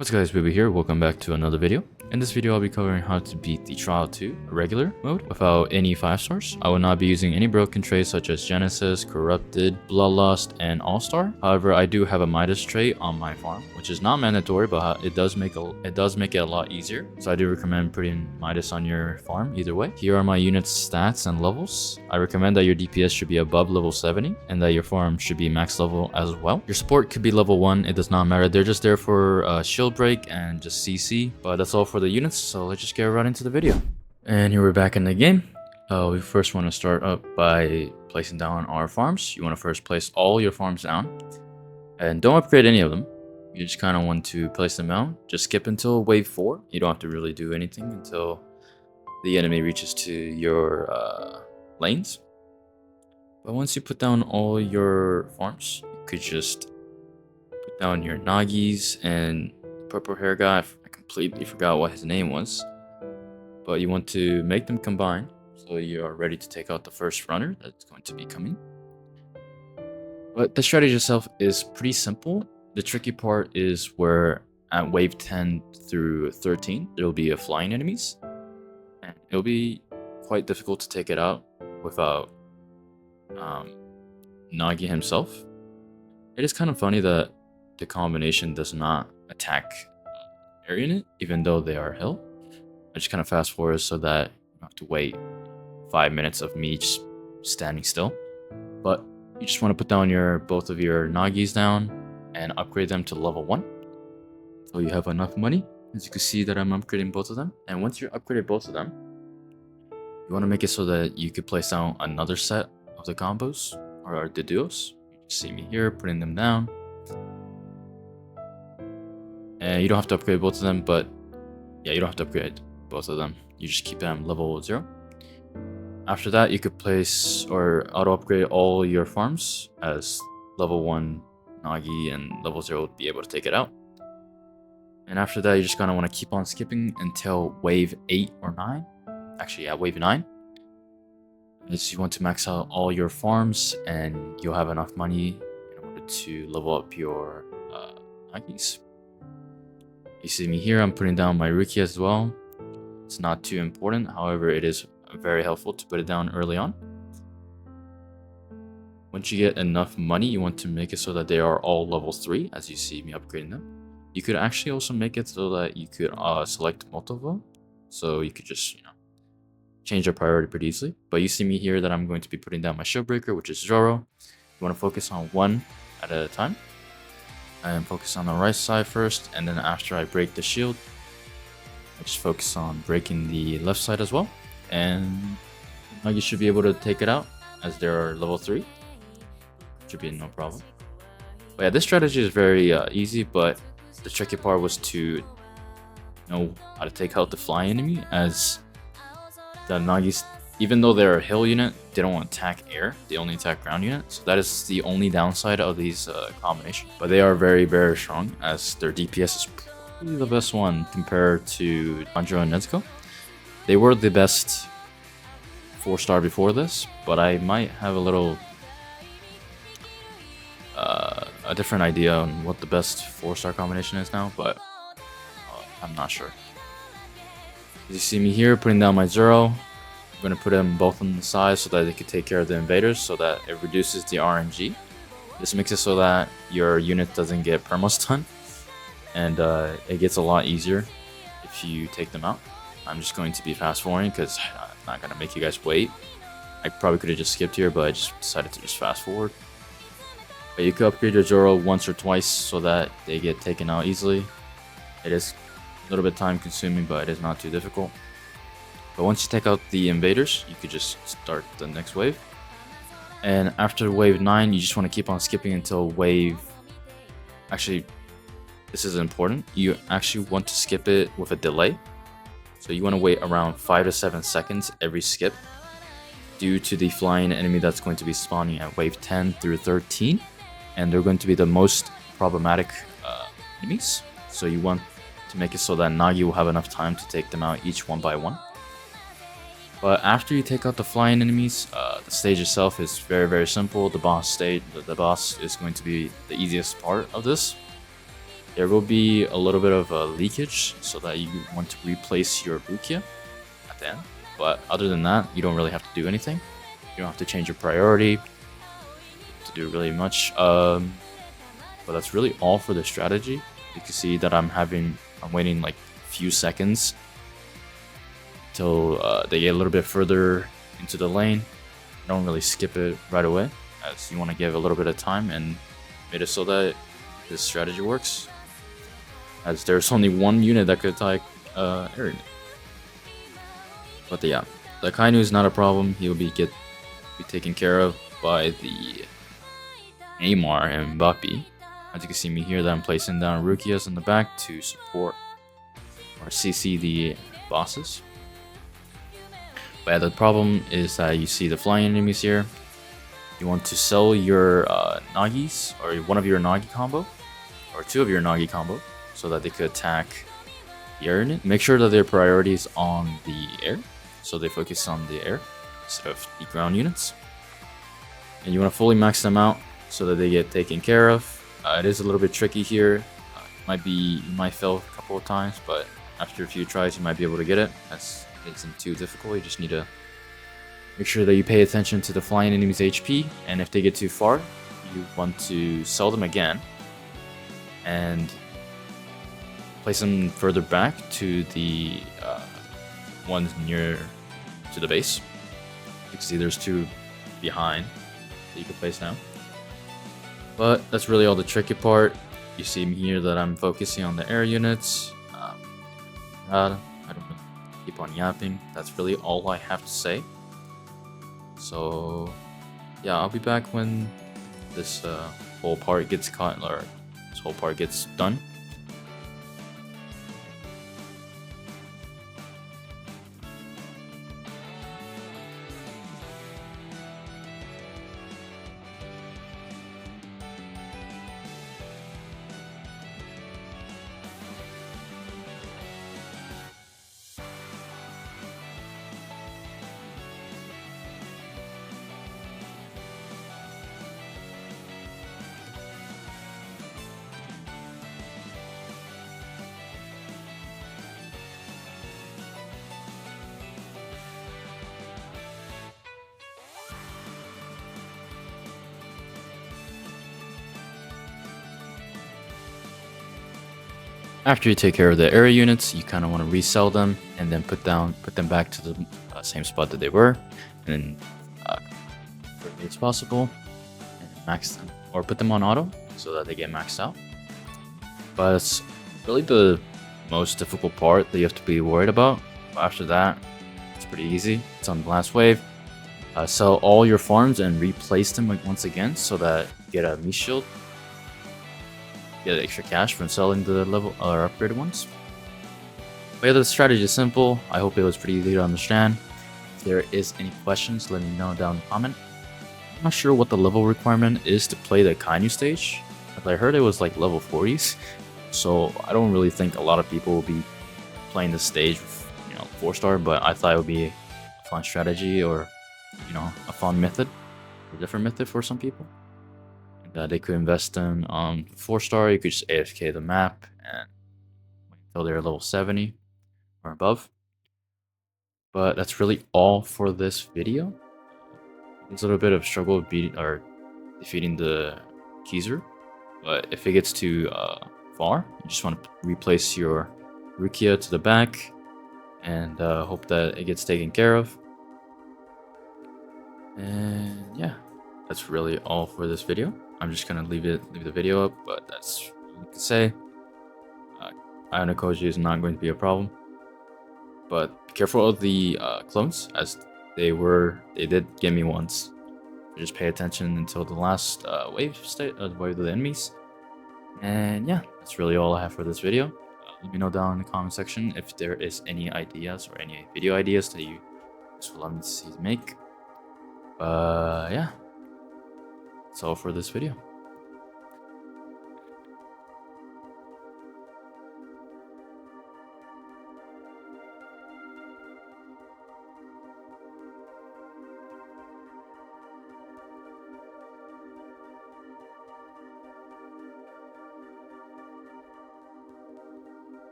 What's up guys, Booby here, welcome back to another video. In this video I'll be covering how to beat the Trial 2 regular mode without any 5 stars. I will not be using any broken traits such as Genesis, Corrupted, Bloodlust, and All-Star. However, I do have a Midas trait on my farm, which is not mandatory, but it does make it a lot easier. So I do recommend putting Midas on your farm either way. Here are my units' stats and levels. I recommend that your DPS should be above level 70 and that your farm should be max level as well. Your support could be level 1, it does not matter. They're just there for shield break and just CC, but that's all for the units, so let's just get right into the video. And here we're back in the game. We first want to start up by placing down our farms. You want to first place all your farms down and don't upgrade any of them. You just kind of want to place them down. Just skip until wave 4. You don't have to really do anything until the enemy reaches to your lanes. But once you put down all your farms, you could just put down your Nagis and purple hair guy. I completely forgot what his name was, but you want to make them combine so you are ready to take out the first runner that's going to be coming. But the strategy itself is pretty simple. The tricky part is where at wave 10 through 13 there will be flying enemies, and it'll be quite difficult to take it out without Nagi himself. It is kind of funny that the combination does not attack air unit, even though they are hill. I just kind of fast forward so that you don't have to wait 5 minutes of me just standing still. But you just want to put down both of your Nagis down and upgrade them to level 1. So you have enough money. As you can see that I'm upgrading both of them. And once you're upgraded both of them, you want to make it so that you could place down another set of the combos or the duos. You see me here putting them down. And you don't have to upgrade both of them, but yeah, you don't have to upgrade both of them. You just keep them level 0. After that, you could place or auto upgrade all your farms as level 1 Nagi, and level 0 would be able to take it out. And after that, you're just gonna want to keep on skipping until wave 8 or 9. Actually, yeah, wave 9. As you want to max out all your farms, and you'll have enough money in order to level up your Nagis. You see me here, I'm putting down my Rookie as well. It's not too important, however, it is very helpful to put it down early on. Once you get enough money, you want to make it so that they are all level 3, as you see me upgrading them. You could actually also make it so that you could select multiple, so you could just, change your priority pretty easily. But you see me here that I'm going to be putting down my shield breaker, which is Zoro. You want to focus on one at a time. And focus on the right side first, and then after I break the shield, I just focus on breaking the left side as well. And now you should be able to take it out as they are level 3. Should be no problem. But yeah, this strategy is very easy, but the tricky part was to know how to take out the flying enemy, as the Nagis, even though they're a hill unit, they don't attack air, they only attack ground unit. So that is the only downside of these combinations. But they are very, very strong, as their DPS is probably the best one compared to Andro and Nezuko. They were the best 4-star before this, but I might have a different idea on what the best 4-star combination is now, but I'm not sure. As you see me here putting down my Zoro, I'm going to put them both on the side so that they can take care of the invaders, so that it reduces the RNG. This makes it so that your unit doesn't get perma-stun, and it gets a lot easier if you take them out. I'm just going to be fast forwarding because I'm not going to make you guys wait. I probably could have just skipped here, but I just decided to just fast forward. But you could upgrade your Zoro once or twice so that they get taken out easily. It is a little bit time consuming, but it is not too difficult. But once you take out the invaders, you could just start the next wave. And after wave 9, you just want to keep on skipping until wave... Actually, this is important. You actually want to skip it with a delay. So you want to wait around 5 to 7 seconds every skip, due to the flying enemy that's going to be spawning at wave 10 through 13. And they're going to be the most problematic enemies. So you want to make it so that Nagi will have enough time to take them out each one by one. But after you take out the flying enemies, the stage itself is very, very simple. The boss stage, the boss is going to be the easiest part of this. There will be a little bit of a leakage, so that you want to replace your Rukia at the end. But other than that, you don't really have to do anything. You don't have to change your priority to do really much. But that's really all for the strategy. You can see that I'm waiting like a few seconds till they get a little bit further into the lane. Don't really skip it right away, as you want to give a little bit of time and make it so that this strategy works, as there's only one unit that could attack air unit. But yeah, the Kainu is not a problem. He'll be taken care of by the Neymar and Mbappe. As you can see me here, that I'm placing down Rukias in the back to support or CC the bosses. But yeah, the problem is that you see the flying enemies here. You want to sell your Nagis, or one of your Nagi combo, or two of your Nagi combo, so that they could attack the air unit. Make sure that their priority is on the air, so they focus on the air instead of the ground units. And you want to fully max them out so that they get taken care of. It is a little bit tricky here. You might fail a couple of times, but after a few tries, you might be able to get it. It isn't too difficult. You just need to make sure that you pay attention to the flying enemy's HP, and if they get too far, you want to sell them again and place them further back to the ones near to the base. You can see there's two behind that you can place now. But that's really all the tricky part. You see here that I'm focusing on the air units. I don't really keep on yapping. That's really all I have to say. So yeah, I'll be back when this whole part gets caught, or this whole part gets done. After you take care of the area units, you kind of want to resell them and then put them back to the same spot that they were, and then quickly as possible, and max them or put them on auto so that they get maxed out. But it's really the most difficult part that you have to be worried about. But after that, it's pretty easy. It's on the last wave. Sell all your farms and replace them once again so that you get a me shield. Get extra cash from selling the level or upgraded ones. But yeah, the strategy is simple. I hope it was pretty easy to understand. If there is any questions, let me know down in the comment. I'm not sure what the level requirement is to play the Kainu stage. I heard it was like level 40s, so I don't really think a lot of people will be playing this stage with, 4-star. But I thought it would be a fun strategy, or a fun method, a different method for some people. They could invest in 4-star. You could just AFK the map and wait until they're level 70 or above. But that's really all for this video. There's a little bit of struggle defeating the Keezer, but if it gets too far, you just want to replace your Rukia to the back and hope that it gets taken care of. And yeah, that's really all for this video. I'm just gonna leave the video up, but that's all I can say. Ionic Koji is not going to be a problem, but be careful of the clones, as they did get me once. Just pay attention until the last wave of the enemies. And yeah, that's really all I have for this video. Let me know down in the comment section if there is any ideas or any video ideas that you just would love me to see make. Yeah, that's all for this video.